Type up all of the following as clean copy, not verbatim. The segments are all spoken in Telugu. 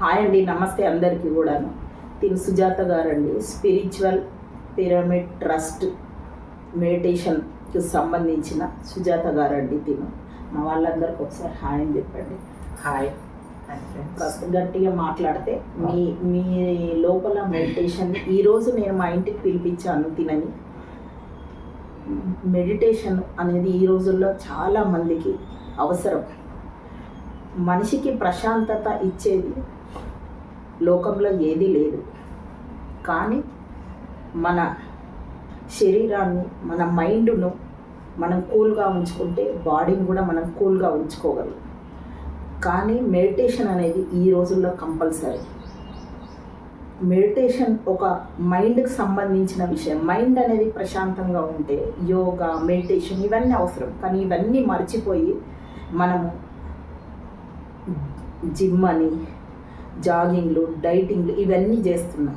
హాయ్ అండి, నమస్తే అందరికీ కూడాను. తిను సుజాత గారండి, స్పిరిచువల్ పిరమిడ్ ట్రస్ట్ మెడిటేషన్కి సంబంధించిన సుజాత గారండి. తిను మా వాళ్ళందరికీ ఒకసారి హాయ్ అని చెప్పండి. హాయ్. గట్టిగా మాట్లాడితే మీ మీ లోపల మెడిటేషన్ ఈరోజు నేను మా ఇంటికి పిలిపించాను తినని. మెడిటేషన్ అనేది ఈ రోజుల్లో చాలామందికి అవసరం. మనిషికి ప్రశాంతత ఇచ్చేది లోకంలో ఏదీ లేదు. కానీ మన శరీరాన్ని, మన మైండ్ను మనం కూల్గా ఉంచుకుంటే బాడీని కూడా మనం కూల్గా ఉంచుకోగలం. కానీ మెడిటేషన్ అనేది ఈ రోజుల్లో కంపల్సరీ. మెడిటేషన్ ఒక మైండ్కి సంబంధించిన విషయం. మైండ్ అనేది ప్రశాంతంగా ఉంటే యోగా, మెడిటేషన్ ఇవన్నీ అవసరం. కానీ ఇవన్నీ మర్చిపోయి మనము జిమ్ అని, జాగింగ్లు, డైటింగ్లు ఇవన్నీ చేస్తున్నాం.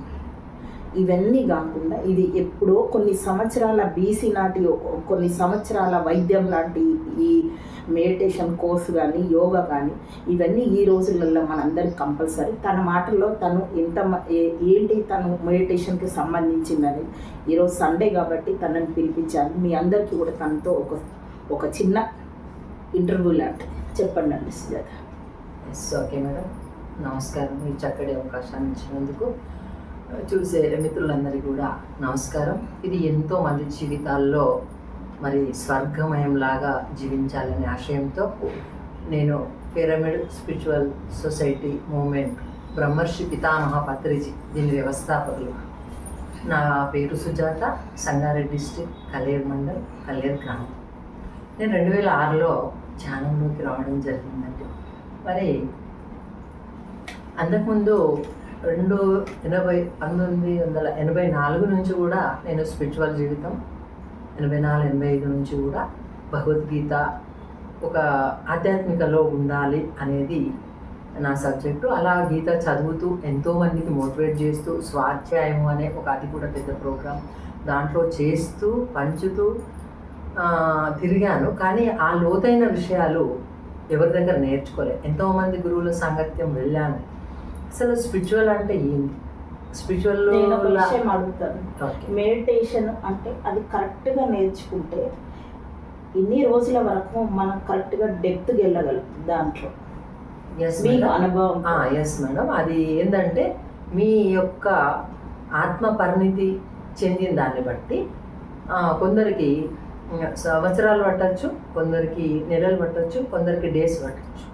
ఇవన్నీ కాకుండా ఇది ఎప్పుడో కొన్ని సంవత్సరాల బీసీ నాటి కొన్ని సంవత్సరాల వైద్యం లాంటి ఈ మెడిటేషన్ కోర్సు కానీ, యోగా కానీ ఇవన్నీ ఈ రోజులలో మనందరికి కంపల్సరీ. తన మాటల్లో తను ఏంటి తను మెడిటేషన్కి సంబంధించిందని ఈరోజు సండే కాబట్టి తనని పిలిపించాను. మీ అందరికీ కూడా తనతో ఒక చిన్న ఇంటర్వ్యూ లాంటిది చెప్పండి అండి సుజాత. ఓకే మేడం, నమస్కారం. ఈ చక్కటి అవకాశాన్ని ఇచ్చినందుకు చూసే మిత్రులందరికీ కూడా నమస్కారం. ఇది ఎంతో మంది జీవితాల్లో మరి స్వర్గమయంలాగా జీవించాలనే ఆశయంతో నేను పిరమిడ్ స్పిరిచువల్ సొసైటీ మూమెంట్ బ్రహ్మర్షి పితామహ పత్రిజీ దీని వ్యవస్థాపకులు. నా పేరు సుజాత, సంగారెడ్డి డిస్ట్రిక్ట్, కల్లేరు మండల్, కల్లేరు గ్రామం. నేను 2006లో ధ్యానంలోకి రావడం జరిగిందండి. మరి అంతకుముందు 1984 నుంచి కూడా నేను స్పిరిచువల్ జీవితం, 84-85 నుంచి కూడా భగవద్గీత ఒక ఆధ్యాత్మికలో ఉండాలి అనేది నా సబ్జెక్టు. అలా గీత చదువుతూ ఎంతోమందికి మోటివేట్ చేస్తూ, స్వాధ్యాయం అనే అది కూడా పెద్ద ప్రోగ్రాం దాంట్లో చేస్తూ పంచుతూ తిరిగాను. కానీ ఆ లోతైన విషయాలు ఎవరి దగ్గర నేర్చుకోలేదు. ఎంతోమంది గురువుల సాంగత్యం వెళ్ళాను. అసలు స్పిరిచువల్ అంటే ఏంటి? స్పిరిచువల్ విషయం అడుగుతాను. మెడిటేషన్ అంటే అది కరెక్ట్గా నేర్చుకుంటే ఇన్ని రోజుల వరకు మనం కరెక్ట్గా డెప్త్కి వెళ్ళగలం దాంట్లో. అనుభవం. ఎస్ మేడం, అది ఏంటంటే మీ యొక్క ఆత్మ పరిణితి చెందిన దాన్ని బట్టి కొందరికి సంవత్సరాలు పట్టచ్చు, కొందరికి నెలలు పట్టచ్చు, కొందరికి డేస్ పట్టచ్చు.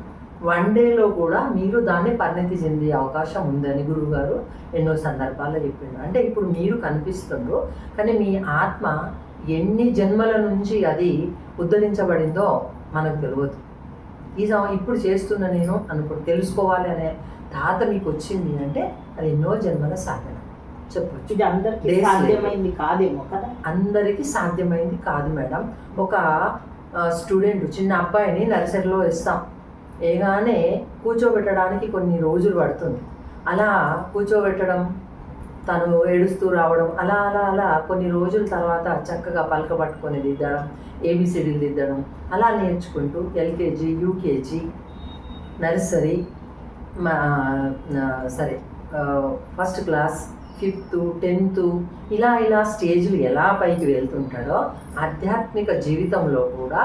1 డేలో కూడా మీరు దాన్ని పరిణితి చెందే అవకాశం ఉందని గురువుగారు ఎన్నో సందర్భాల్లో చెప్పిండ్రు. అంటే ఇప్పుడు మీరు కనిపిస్తుండ్రు, కానీ మీ ఆత్మ ఎన్ని జన్మల నుంచి అది ఉద్ధరించబడిందో మనకు తెలియదు. ఇప్పుడు చేస్తున్న నేను తెలుసుకోవాలి అనే తాత మీకు వచ్చింది అంటే అది ఎన్నో జన్మల సాధన చెప్పొచ్చు. ఇది అందరికీ సాధ్యమైంది కాదేమో కదా? అందరికీ సాధ్యమైంది కాదు మేడం. ఒక స్టూడెంట్, చిన్న అబ్బాయిని నర్సరీలో ఇస్తాం, ఏగానే కూర్చోబెట్టడానికి కొన్ని రోజులు పడుతుంది. అలా కూర్చోబెట్టడం, తను ఏడుస్తూ రావడం, అలా అలా అలా కొన్ని రోజుల తర్వాత చక్కగా పలక పట్టుకొని దిద్దడం, ఏబిసిడీలు దిద్దడం, అలా నేర్చుకుంటూ LKG, UKG, nursery, first class, 5th, 10th ఇలా ఇలా స్టేజ్లు ఎలా పైకి వెళ్తుంటాడో ఆధ్యాత్మిక జీవితంలో కూడా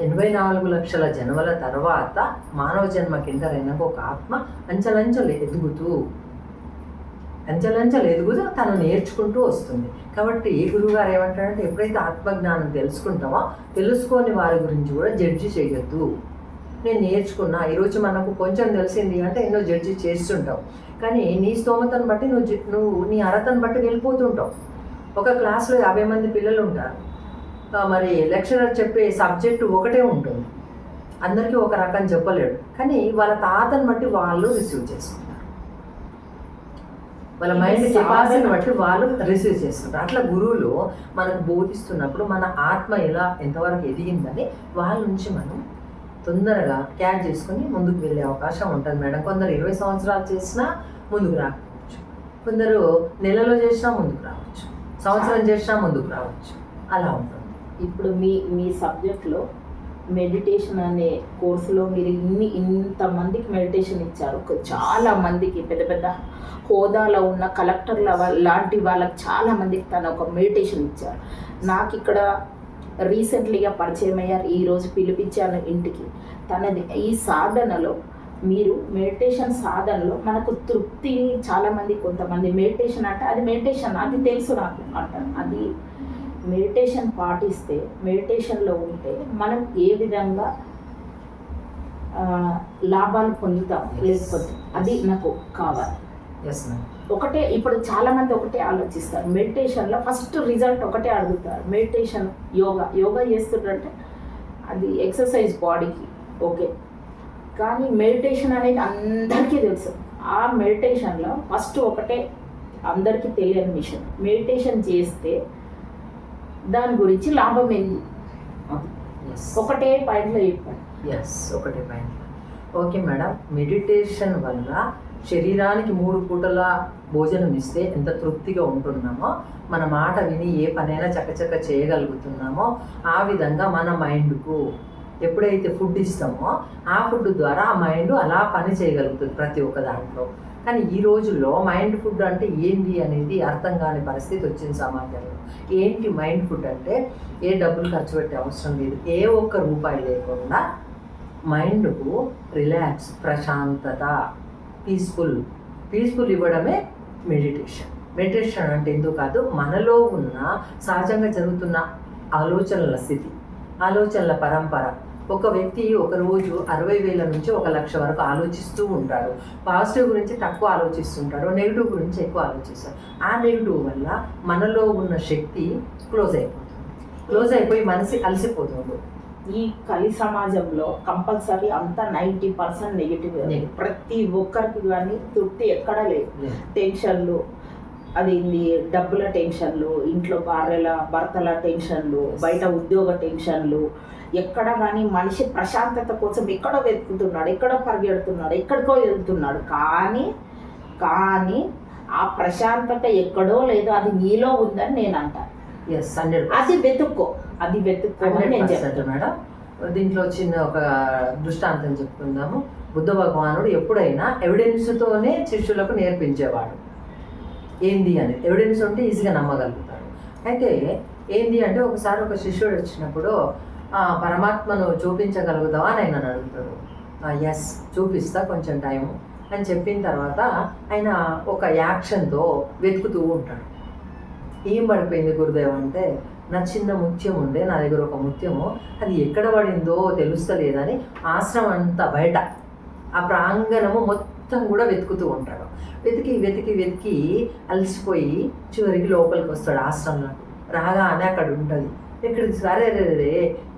84 లక్షల జన్మల తర్వాత మానవ జన్మ కిందరైన ఒక ఆత్మ అంచెలంచెలు ఎదుగుతూ తను నేర్చుకుంటూ వస్తుంది. కాబట్టి గురువుగారు ఏమంటారంటే ఎప్పుడైతే ఆత్మజ్ఞానం తెలుసుకుంటామో తెలుసుకోని వారి గురించి కూడా జడ్జి చేయొద్దు. నేను నేర్చుకున్నా, ఈరోజు మనకు కొంచెం తెలిసింది అంటే ఎన్నో జడ్జి చేస్తుంటావు, కానీ నీ స్తోమతను బట్టి నువ్వు నీ అర్హతను బట్టి వెళ్ళిపోతుంటావు. ఒక క్లాస్లో 50 మంది పిల్లలు ఉంటారు, మరి లెక్చరర్ చెప్పే సబ్జెక్టు ఒకటే ఉంటుంది, అందరికీ ఒక రకం చెప్పలేడు, కానీ వాళ్ళ తాతను బట్టి వాళ్ళు రిసీవ్ చేసుకుంటారు, వాళ్ళ మైండ్ కెపాసిటీని బట్టి వాళ్ళు రిసీవ్ చేసుకుంటారు. అట్లా గురువులు మనకు బోధిస్తున్నప్పుడు మన ఆత్మ ఎంతవరకు ఎదిగిందని వాళ్ళ నుంచి మనం తొందరగా క్యాచ్ చేసుకుని ముందుకు వెళ్ళే అవకాశం ఉంటుంది మేడం. కొందరు 20 సంవత్సరాలు చేసినా ముందుకు రాకపోవచ్చు, కొందరు నెలలో చేసినా ముందుకు రావచ్చు, సంవత్సరం చేసినా ముందుకు రావచ్చు, అలా ఉంటుంది. ఇప్పుడు మీ సబ్జెక్ట్లో మెడిటేషన్ అనే కోర్సులో మీరు ఇంతమందికి మెడిటేషన్ ఇచ్చారు. చాలా మందికి పెద్ద పెద్ద హోదాలో ఉన్న కలెక్టర్ల లాంటి వాళ్ళకి చాలా మందికి తను ఒక మెడిటేషన్ ఇచ్చారు. నాకు ఇక్కడ రీసెంట్లీగా పరిచయం అయ్యారు, ఈరోజు పిలిపించాను ఇంటికి. తనది ఈ సాధనలో మీరు మెడిటేషన్ సాధనలో మనకు తృప్తి, చాలామంది కొంతమంది మెడిటేషన్ అంటే అది మెడిటేషన్ అది తెలుసు నాకు అంటారు. అది మెడిటేషన్ పాటిస్తే, మెడిటేషన్లో ఉంటే మనం ఏ విధంగా లాభాలు పొందుతాం, లేకపోతే అది నాకు కావాలి. ఒకటే ఇప్పుడు చాలామంది ఒకటే ఆలోచిస్తారు, మెడిటేషన్లో ఫస్ట్ రిజల్ట్ ఒకటే అడుగుతారు. మెడిటేషన్ యోగా చేస్తుంటే అది ఎక్సర్సైజ్ బాడీకి ఓకే, కానీ మెడిటేషన్ అనేది అందరికీ తెలుసు. ఆ మెడిటేషన్లో ఫస్ట్ ఒకటే అందరికీ తెలియని విషయం, మెడిటేషన్ చేస్తే దాని గురించి లాభం ఏంది, ఒకటే పాయింట్లో చెప్పండి. ఒకటే పాయింట్. ఓకే మేడం, మెడిటేషన్ వల్ల శరీరానికి 3 పూటల భోజనం ఇస్తే ఎంత తృప్తిగా ఉంటున్నామో, మన మాట విని ఏ పనైనా చకచక చేయగలుగుతున్నామో, ఆ విధంగా మన మైండ్కు ఎప్పుడైతే ఫుడ్ ఇస్తామో ఆ ఫుడ్ ద్వారా ఆ మైండ్ అలా పని చేయగలుగుతుంది ప్రతి ఒక్క దాంట్లో. కానీ ఈ రోజుల్లో మైండ్ ఫుడ్ అంటే ఏంటి అనేది అర్థం కాని పరిస్థితి వచ్చింది సమాజంలో. ఏంటి మైండ్ ఫుడ్ అంటే, ఏ డబ్బులు ఖర్చు పెట్టే అవసరం లేదు, ఏ ఒక్క రూపాయి లేకుండా మైండ్కు రిలాక్స్, ప్రశాంతత, పీస్ఫుల్ ఇవ్వడమే మెడిటేషన్. మెడిటేషన్ అంటే ఎందుకు కాదు, మనలో ఉన్న సహజంగా జరుగుతున్న ఆలోచనల స్థితి, ఆలోచనల పరంపర. ఒక వ్యక్తి ఒక రోజు 60,000 నుంచి 1,00,000 వరకు ఆలోచిస్తూ ఉంటాడు. పాజిటివ్ గురించి తక్కువ ఆలోచిస్తుంటాడు, నెగిటివ్ గురించి ఎక్కువ ఆలోచిస్తాడు. ఆ నెగిటివ్ వల్ల మనలో ఉన్న శక్తి క్లోజ్ అయిపోయి మనసు అలసిపోతుంది. ఈ కలి సమాజంలో కంపల్సరీ అంతా 90% నెగిటివ్. ప్రతి ఒక్కరికి కానీ తృప్తి ఎక్కడా లేదు. టెన్షన్లు, అది డబ్బుల టెన్షన్లు, ఇంట్లో భర్తల టెన్షన్లు, బయట ఉద్యోగ టెన్షన్లు, ఎక్కడ కానీ మనిషి ప్రశాంతత కోసం ఎక్కడో వెతుకుతున్నాడు, ఎక్కడో పరిగెడుతున్నాడు, ఎక్కడికో వెళ్తున్నాడు. కానీ ఆ ప్రశాంతత ఎక్కడో లేదు, అది నీలో ఉందని నేను అంటాను. అది వెతుక్కో నేను చెప్తాను మేడం. దీంట్లో చిన్న ఒక దృష్టాంతం చెప్పుకుందాము. బుద్ధ భగవానుడు ఎప్పుడైనా ఎవిడెన్స్తోనే శిష్యులకు నేర్పించేవాడు. ఏంది అని ఎవిడెన్స్ ఉంటే ఈజీగా నమ్మగలుగుతాడు. అయితే ఏంది అంటే, ఒకసారి ఒక శిష్యుడు వచ్చినప్పుడు పరమాత్మను చూపించగలుగుతావా అని ఆయన అడుగుతాడు. ఎస్ చూపిస్తా, కొంచెం టైము అని చెప్పిన తర్వాత ఆయన ఒక యాక్షన్తో వెతుకుతూ ఉంటాడు. ఏం పడిపోయింది గురుదేవ్ అంటే, నా చిన్న ముత్యం ఉండే, నా దగ్గర ఒక ముత్యము, అది ఎక్కడ పడిందో తెలుస్తలేదని ఆశ్రమం అంతా బయట ఆ ప్రాంగణము మొత్తం కూడా వెతుకుతూ ఉంటాడు. వెతికి అలసిపోయి చివరికి లోపలికి వస్తాడు ఆశ్రమంలో. రాగానే అక్కడ ఉంటుంది, ఇక్కడికి సరే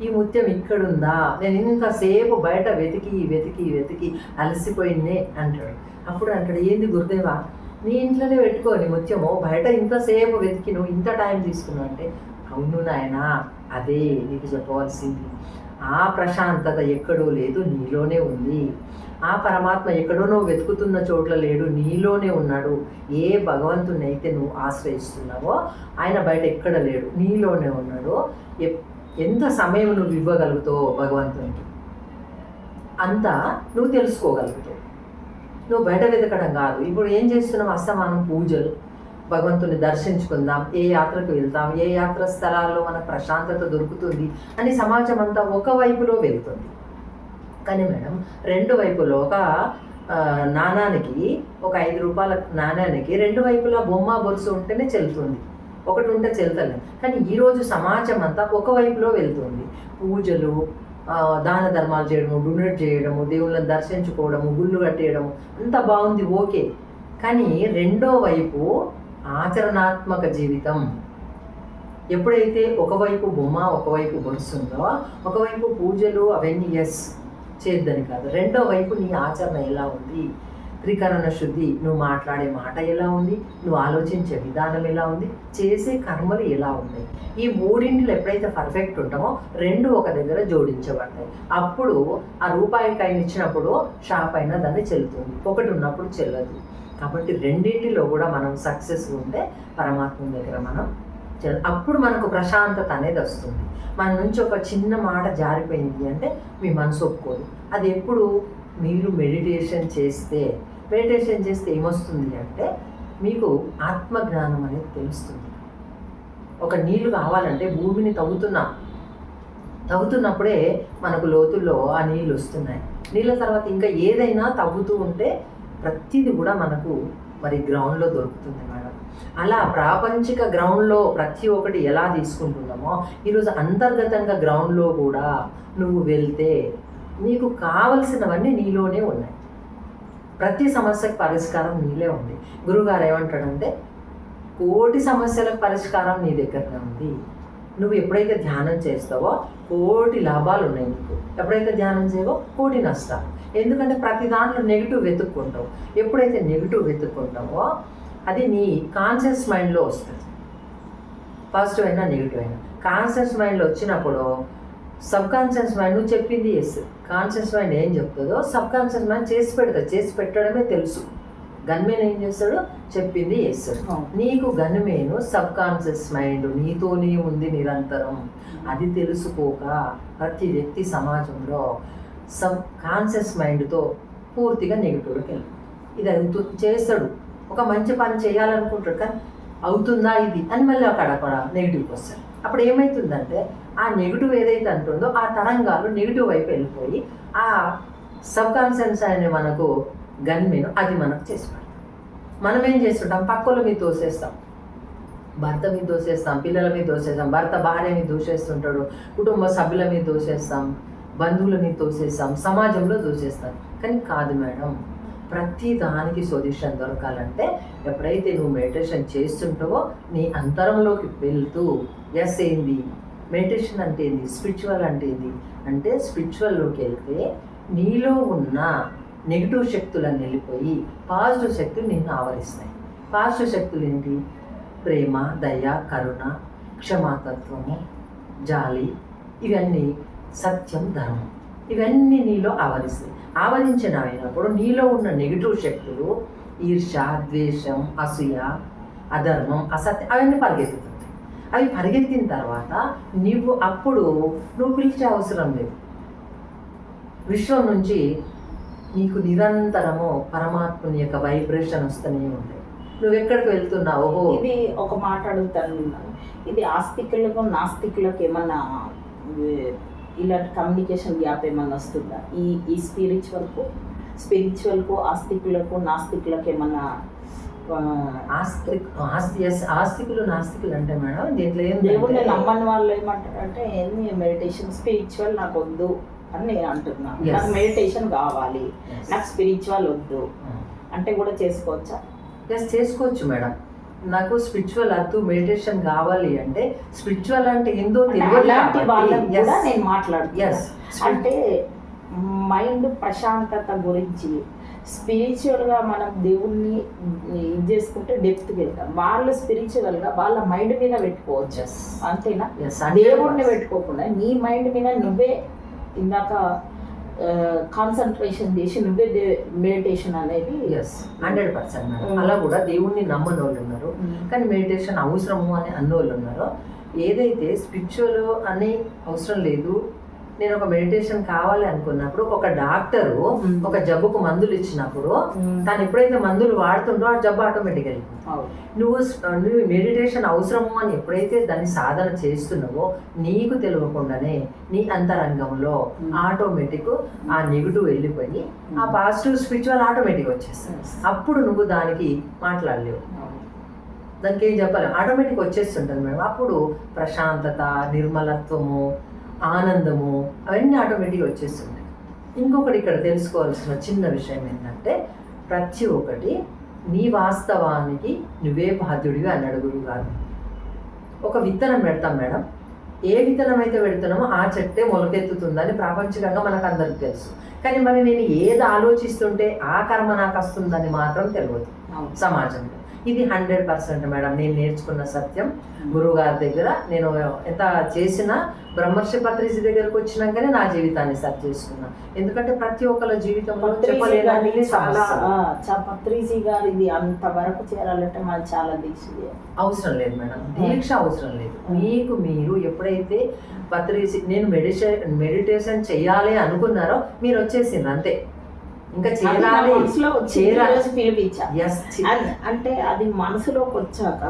ఈ ముత్యం ఇక్కడుందా, నేను ఇంతసేపు బయట వెతికి అలసిపోయిందే అంటాడు. అప్పుడు అంటాడు, ఏంది గురుదేవా, నీ ఇంట్లోనే పెట్టుకో నీ ముత్యము, బయట ఇంతసేపు వెతికి నువ్వు ఇంత టైం తీసుకున్నావు అంటే, అవును నాయనా, అదే నీకు చెప్పవలసింది. ఆ ప్రశాంతత ఎక్కడో లేదు, నీలోనే ఉంది. ఆ పరమాత్మ ఎక్కడో నువ్వు వెతుకుతున్న చోట్ల లేడు, నీలోనే ఉన్నాడు. ఏ భగవంతుని అయితే నువ్వు ఆశ్రయిస్తున్నావో ఆయన బయట ఎక్కడ లేడు, నీలోనే ఉన్నాడు. ఎంత సమయం నువ్వు ఇవ్వగలుగుతావో భగవంతునికి అంతా నువ్వు తెలుసుకోగలుగుతావు. నువ్వు బయట వెతకడం కాదు. ఇప్పుడు ఏం చేస్తున్నావు, అస్తమానం పూజలు, భగవంతుని దర్శించుకుందాం, ఏ యాత్రకు వెళ్తాం, ఏ యాత్ర స్థలాల్లో మనకు ప్రశాంతత దొరుకుతుంది అని సమాజం అంతా ఒకవైపులో వెళ్తుంది. కానీ మేడం, 2 వైపులో ఒక నాణానికి, ఒక 5 రూపాయల నాణానికి 2 వైపులా బొమ్మ బొరుసు ఉంటేనే చెల్లుతుంది, ఒకటి ఉంటే చెల్తలేదు. కానీ ఈరోజు సమాజం అంతా ఒకవైపులో వెళ్తుంది. పూజలు, దాన ధర్మాలు చేయడము, డొనేట్ చేయడము, దేవుళ్ళని దర్శించుకోవడము, గుళ్ళు కట్టేయడము అంతా బాగుంది, ఓకే. కానీ రెండో వైపు ఆచరణాత్మక జీవితం, ఎప్పుడైతే ఒకవైపు బొమ్మ ఒకవైపు బొరుస్తుందో, ఒకవైపు పూజలు అవన్నీ ఎస్ చేద్దని కాదు, రెండో వైపు నీ ఆచరణ ఎలా ఉంది, త్రికరణ శుద్ధి, నువ్వు మాట్లాడే మాట ఎలా ఉంది, నువ్వు ఆలోచించే విధానం ఎలా ఉంది, చేసే కర్మలు ఎలా ఉన్నాయి, ఈ 3 ఎప్పుడైతే పర్ఫెక్ట్ ఉంటామో 2 ఒక దగ్గర జోడించబడతాయి. అప్పుడు ఆ రూపాయి కాయిన్ ఇచ్చినప్పుడు షాప్ అయినా దాన్ని చెల్లుతుంది, ఒకటి ఉన్నప్పుడు చెల్లదు. కాబట్టి 2 కూడా మనం సక్సెస్ ఉంటే పరమాత్మ దగ్గర మనం అప్పుడు మనకు ప్రశాంతత అనేది వస్తుంది. మన నుంచి ఒక చిన్న మాట జారిపోయింది అంటే మీ మనసు ఒప్పుకోదు. అది ఎప్పుడు మీరు మెడిటేషన్ చేస్తే ఏమొస్తుంది అంటే మీకు ఆత్మజ్ఞానం అనేది తెలుస్తుంది. ఒక నీళ్లు కావాలంటే భూమిని తవ్వుతున్నప్పుడే మనకు లోతుల్లో ఆ నీళ్ళు వస్తున్నాయి. నీళ్ళ తర్వాత ఇంకా ఏదైనా తవ్వుతూ ఉంటే ప్రతిదీ కూడా మనకు మరి గ్రౌండ్లో దొరుకుతుంది మేడం. అలా ప్రాపంచిక గ్రౌండ్లో ప్రతి ఒక్కటి ఎలా తీసుకుంటున్నామో ఈరోజు అంతర్గతంగా గ్రౌండ్లో కూడా నువ్వు వెళ్తే నీకు కావలసినవన్నీ నీలోనే ఉన్నాయి. ప్రతి సమస్యకు పరిష్కారం నీలే ఉంది. గురుగారు ఏమంటాడంటే కోటి సమస్యలకు పరిష్కారం నీ దగ్గరనే ఉంది. నువ్వు ఎప్పుడైతే ధ్యానం చేస్తావో కోటి లాభాలు ఉన్నాయి నీకు. ఎప్పుడైతే ధ్యానం చేయవో కోటి నష్టాలు. ఎందుకంటే ప్రతి దాంట్లో నెగిటివ్ వెతుక్కుంటావు. ఎప్పుడైతే నెగిటివ్ వెతుక్కుంటావో అది నీ కాన్షియస్ మైండ్లో వస్తుంది. పాజిటివ్ అయినా నెగిటివ్ అయినా కాన్షియస్ మైండ్లో వచ్చినప్పుడు సబ్ కాన్షియస్ మైండ్ నువ్వు చెప్పింది ఎస్, కాన్షియస్ మైండ్ ఏం చెప్తుందో సబ్ కాన్షియస్ మైండ్ చేసి పెట్టడమే తెలుసు. గన్మెన్ ఏం చేస్తాడు? చెప్పింది చేస్తాడు. నీకు గన్మెన్ సబ్ కాన్షియస్ మైండ్ నీతోనే ఉంది నిరంతరం. అది తెలుసుకోక ప్రతి వ్యక్తి సమాజంలో సబ్ కాన్షియస్ మైండ్తో పూర్తిగా నెగిటివ్కి వెళ్తాడు. ఇది చేస్తాడు, ఒక మంచి పని చేయాలనుకుంటాడు కానీ అవుతుందా ఇది అని మళ్ళీ అక్కడ నెగిటివ్కి వస్తాడు. అప్పుడు ఏమవుతుందంటే ఆ నెగిటివ్ ఏదైతే అంటుందో ఆ తరంగాలు నెగిటివ్ వైపు వెళ్ళిపోయి ఆ సబ్ కాన్షియస్ అనే మనకు గన్మెన్ అది మనకు చేసి పెడతాం. మనం ఏం చేస్తుంటాం? పక్కల మీద తోసేస్తాం, భర్త మీద దోసేస్తాం, పిల్లల మీద దోసేస్తాం, భర్త భార్య మీద దోసేస్తుంటాడు, కుటుంబ సభ్యుల మీద దోసేస్తాం, బంధువుల మీద దోసేస్తాం, సమాజంలో దోసేస్తాం. కానీ కాదు మేడం, ప్రతి దానికి సొల్యూషన్ దొరకాలంటే ఎప్పుడైతే నువ్వు మెడిటేషన్ చేస్తుంటావో నీ అంతరంలోకి వెళ్తూ ఎస్ ఏంది మెడిటేషన్ అంటే ఏంది, స్పిరిచువల్ అంటే ఏంది అంటే స్పిరిచువల్లోకి వెళ్తే నీలో ఉన్న నెగిటివ్ శక్తులను వెళ్ళిపోయి పాజిటివ్ శక్తులు నిన్ను ఆవరిస్తాయి. పాజిటివ్ శక్తులు ఏంటి? ప్రేమ, దయ, కరుణ, క్షమాతత్వము, జాలి, ఇవన్నీ సత్యం, ధర్మం, ఇవన్నీ నీలో ఆవరిస్తాయి. ఆవరించినప్పుడు నీలో ఉన్న నెగిటివ్ శక్తులు ఈర్ష, ద్వేషం, అసూయ, అధర్మం, అసత్యం అవన్నీ పరిగెత్తుతుంటాయి. అవి పరిగెత్తిన తర్వాత నువ్వు పిలిచే అవసరం లేదు. విశ్వం నుంచి నీకు నిరంతరము పరమాత్మని యొక్క వైబ్రేషన్ వస్తూనే ఉంటాయి. నువ్వు ఎక్కడికి వెళ్తున్నావు? ఇది ఒక మాట అడుగుతాను. ఇది ఆస్తికులకు నాస్తికులకు ఏమన్నా ఇలాంటి కమ్యూనికేషన్ గ్యాప్ ఏమన్నా వస్తుందా? ఈ స్పిరిచువల్కు ఆస్తికులకు నాస్తికులకు ఏమన్నా? ఆస్తికులు నాస్తికులు అంటే మేడం దీంట్లో ఏం దేవుడిని నమ్మని వాళ్ళు ఏమంటారంటే ఏంది మెడిటేషన్ స్పిరిచువల్ నాకు వద్దు అని నేను అంటున్నా. నాకు మెడిటేషన్ కావాలి, నాకు స్పిరిచువల్ వద్దు అంటే కూడా చేసుకోవచ్చా? చేసుకోవచ్చు మేడం. నాకు స్పిరిచువల్ వద్దు, మెడిటేషన్ కావాలి అంటే స్పిరిచువల్ అంటే ఏందో అలాంటి వాళ్ళకి కూడా నేను మాట్లాడుతాను. అంటే మైండ్ ప్రశాంతత గురించి స్పిరిచువల్గా మనం దేవుణ్ణి ఇది చేసుకుంటే డెప్త్కి వెళ్తాం. వాళ్ళు స్పిరిచువల్గా వాళ్ళ మైండ్ మీద పెట్టుకోవచ్చు, అంతేనా? దేవుడిని పెట్టుకోకుండా నీ మైండ్ మీద నువ్వే ఇందాక కాన్సన్ట్రేషన్ చేసి నువ్వే మెడిటేషన్ అనేది 100% మేడం. అలా కూడా దేవుణ్ణి నమ్మని వాళ్ళు ఉన్నారు, కానీ మెడిటేషన్ అవసరము అని అన్నోళ్ళు ఉన్నారు. ఏదైతే స్పిరిచువల్ అని అవసరం లేదు, నేను ఒక మెడిటేషన్ కావాలి అనుకున్నప్పుడు ఒక డాక్టరు ఒక జబ్బుకు మందులు ఇచ్చినప్పుడు తను ఎప్పుడైతే మందులు వాడుతుండో ఆ జబ్బు ఆటోమేటిక్గా నువ్వు మెడిటేషన్ అవసరము అని ఎప్పుడైతే దాన్ని సాధన చేస్తున్నావో నీకు తెలియకుండానే నీ అంతరంగంలో ఆటోమేటిక్ ఆ నెగిటివ్ వెళ్ళిపోయి ఆ పాజిటివ్ స్పిరిచువల్ ఆటోమేటిక్ వచ్చేస్తుంది. అప్పుడు నువ్వు దానికి మాట్లాడలేవు, దానికి ఏం చెప్పాలి, ఆటోమేటిక్ వచ్చేస్తుంటుంది మేడం. అప్పుడు ప్రశాంతత, నిర్మలత్వము, ఆనందము అవన్నీ ఆటోమేటిక్గా వచ్చేస్తుంటాయి. ఇంకొకటి ఇక్కడ తెలుసుకోవాల్సిన చిన్న విషయం ఏంటంటే ప్రతి ఒక్కటి నీ వాస్తవానికి నువ్వే బాధ్యుడిగా అన్నాడు గురువు గారు. ఒక విత్తనం పెడతాం మేడం, ఏ విత్తనం అయితే పెడుతున్నామో ఆ చెట్టే మొలకెత్తుతుందని ప్రాపంచికంగా మనకు అందరికి తెలుసు. కానీ మరి నేను ఏది ఆలోచిస్తుంటే ఆ కర్మ నాకు వస్తుందని మాత్రం తెలియదు సమాజంలో. ఇది 100% మేడం నేను నేర్చుకున్న సత్యం. గురువు గారి దగ్గర నేను ఎంత చేసినా బ్రహ్మర్షి పత్రిజీ దగ్గరకు వచ్చినాకనే నా జీవితాన్ని సరి చేసుకున్నా. ఎందుకంటే ప్రతి ఒక్కరి జీవితంలో చెప్పలేని చాలా సమస్యలు. పత్రిజీ గారు ఇది అంతవరకు చేరాలంటే మనకి చాలా దీక్ష చేయాలి. అవసరం లేదు మేడం, దీక్ష అవసరం లేదు. మీకు మీరు ఎప్పుడైతే పత్రిజీ నేను మెడిటేషన్ చేయాలి అనుకున్నారో మీరు వచ్చేసింది అంతే. ఇంకా చేరాలి పిలిపించా. అంటే అది మనసులోకి వచ్చాక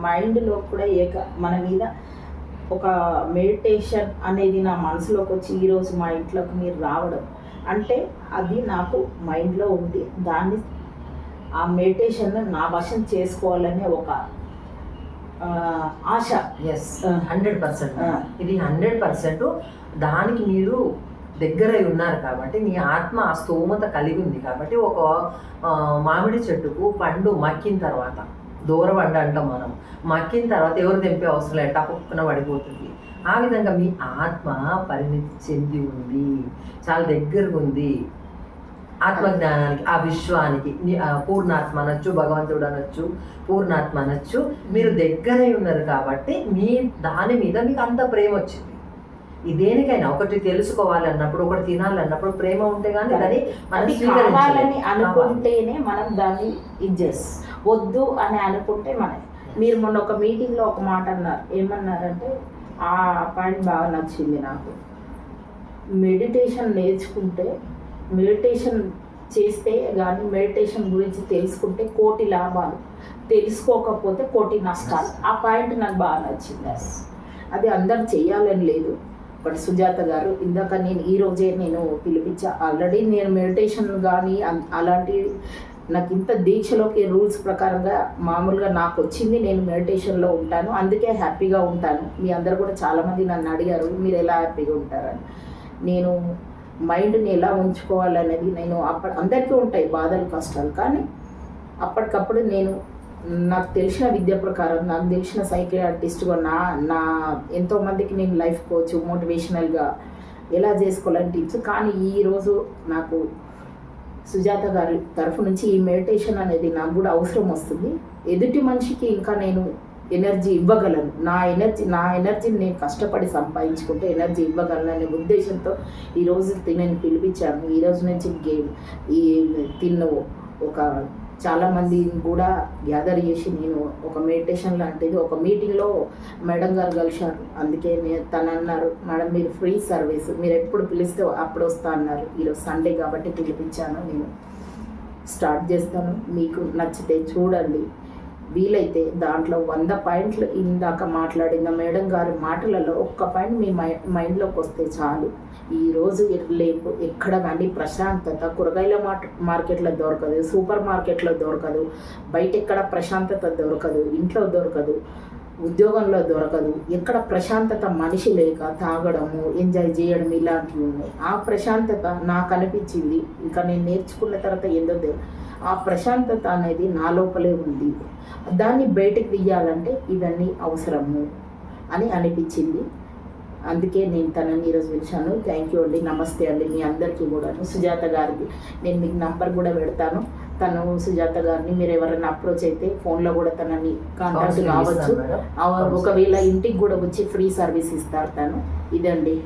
మైండ్లో కూడా మన మీద ఒక మెడిటేషన్ అనేది నా మనసులోకి వచ్చి ఈరోజు మా ఇంట్లోకి మీరు రావడం అంటే అది నాకు మైండ్లో ఉంది. దాన్ని ఆ మెడిటేషన్ నా వశం చేసుకోవాలనే ఒక ఆశ. 100%. ఇది 100%. దానికి మీరు దగ్గరై ఉన్నారు కాబట్టి మీ ఆత్మ ఆ స్తోమత కలిగి ఉంది కాబట్టి ఒక మామిడి చెట్టుకు పండు మక్కిన తర్వాత దూరబండ అంటాం మనం, మక్కిన తర్వాత ఎవరు తెంపే అవసరం లేదు, టపక్కున పడిపోతుంది. ఆ విధంగా మీ ఆత్మ పరిణితి చెంది ఉంది, చాలా దగ్గరగా ఉంది ఆత్మజ్ఞానానికి, ఆ విశ్వానికి. పూర్ణాత్మ అనొచ్చు, భగవంతుడు అనొచ్చు, పూర్ణాత్మ అనొచ్చు. మీరు దగ్గరై ఉన్నారు కాబట్టి మీ దాని మీద మీకు అంత ప్రేమ వచ్చింది. దేనికైనా ఒకటి తెలుసుకోవాలన్నప్పుడు, ఒకటి తినాలన్నప్పుడు ప్రేమ ఉంటే కానీ దాన్ని మనం కావాలని అనుకుంటేనే మనం దాన్ని వద్దు అని అనుకుంటే మీరు మొన్న ఒక మీటింగ్లో ఒక మాట అన్నారు. ఏమన్నారంటే ఆ పాయింట్ బాగా నచ్చింది నాకు. మెడిటేషన్ నేర్చుకుంటే, మెడిటేషన్ చేస్తే కానీ మెడిటేషన్ గురించి తెలుసుకుంటే కోటి లాభాలు, తెలుసుకోకపోతే కోటి నష్టాలు. ఆ పాయింట్ నాకు బాగా నచ్చింది. అది అందరు చెయ్యాలని లేదు. బట్ సుజాత గారు ఇందాక ఈరోజే నేను పిలిపించా. ఆల్రెడీ నేను మెడిటేషన్ కానీ అలాంటి నాకు ఇంత దీక్షలోకి రూల్స్ ప్రకారంగా మామూలుగా నాకు వచ్చింది. నేను మెడిటేషన్లో ఉంటాను, అందుకే హ్యాపీగా ఉంటాను. మీ అందరు కూడా చాలామంది నన్ను అడిగారు మీరు ఎలా హ్యాపీగా ఉంటారని. నేను మైండ్ని ఎలా ఉంచుకోవాలనేది నేను అందరికీ ఉంటాయి బాధలు, కష్టాలు. కానీ అప్పటికప్పుడు నాకు తెలిసిన విద్య ప్రకారం, నాకు తెలిసిన సైకియాట్రిస్ట్గా నా ఎంతోమందికి నేను లైఫ్ కోచ్, మోటివేషనల్గా ఎలా చేసుకోవాలని టిప్స్. కానీ ఈరోజు నాకు సుజాత గారి తరఫు నుంచి ఈ మెడిటేషన్ అనేది నాకు కూడా అవసరం వస్తుంది. ఎదుటి మనిషికి ఇంకా నేను ఎనర్జీ ఇవ్వగలను, నా ఎనర్జీని నేను కష్టపడి సంపాదించుకుంటే ఎనర్జీ ఇవ్వగలను అనే ఉద్దేశంతో ఈరోజు నేను పిలిపించాను. ఈరోజు నుంచి తిన్ను ఒక చాలామంది కూడా గ్యాదర్ చేసి నేను ఒక మెడిటేషన్ లాంటిది ఒక మీటింగ్లో మేడం గారు కలిశారు. అందుకే తను అన్నారు, మేడం మీరు ఫ్రీ సర్వీస్, మీరు ఎప్పుడు పిలిస్తే అప్పుడు వస్తా అన్నారు. ఈరోజు సండే కాబట్టి పిలిపించాను. నేను స్టార్ట్ చేస్తాను, మీకు నచ్చితే చూడండి. వీలైతే దాంట్లో 100 పాయింట్లు ఇందాక మాట్లాడిన మేడం గారి మాటలలో ఒక్క పాయింట్ మీ మైండ్లోకి వస్తే చాలు. ఈరోజు రేపు ఎక్కడ కానీ ప్రశాంతత కూరగాయల మార్కెట్లో దొరకదు, సూపర్ మార్కెట్లో దొరకదు, బయట ఎక్కడ ప్రశాంతత దొరకదు, ఇంట్లో దొరకదు, ఉద్యోగంలో దొరకదు. ఎక్కడ ప్రశాంతత మనిషి లేక తాగడము, ఎంజాయ్ చేయడం ఇలాంటివి ఉన్నాయి. ఆ ప్రశాంతత నాకు అనిపించింది. ఇంకా నేను నేర్చుకున్న తర్వాత ఏందో ఆ ప్రశాంతత అనేది నా లోపలే ఉంది. దాన్ని బయటకు తీయాలంటే ఇవన్నీ అవసరము అని అనిపించింది. అందుకే నేను తనని ఈరోజు పిలిచాను. థ్యాంక్ యూ అండి, నమస్తే అండి మీ అందరికీ కూడా. సుజాత గారికి నేను మీకు నంబర్ కూడా పెడతాను. తను సుజాత గారిని మీరు ఎవరైనా అప్రోచ్ అయితే ఫోన్లో కూడా తనని కాంటాక్ట్ కావచ్చు. ఒకవేళ ఇంటికి కూడా వచ్చి ఫ్రీ సర్వీస్ ఇస్తారు తను. ఇదండి.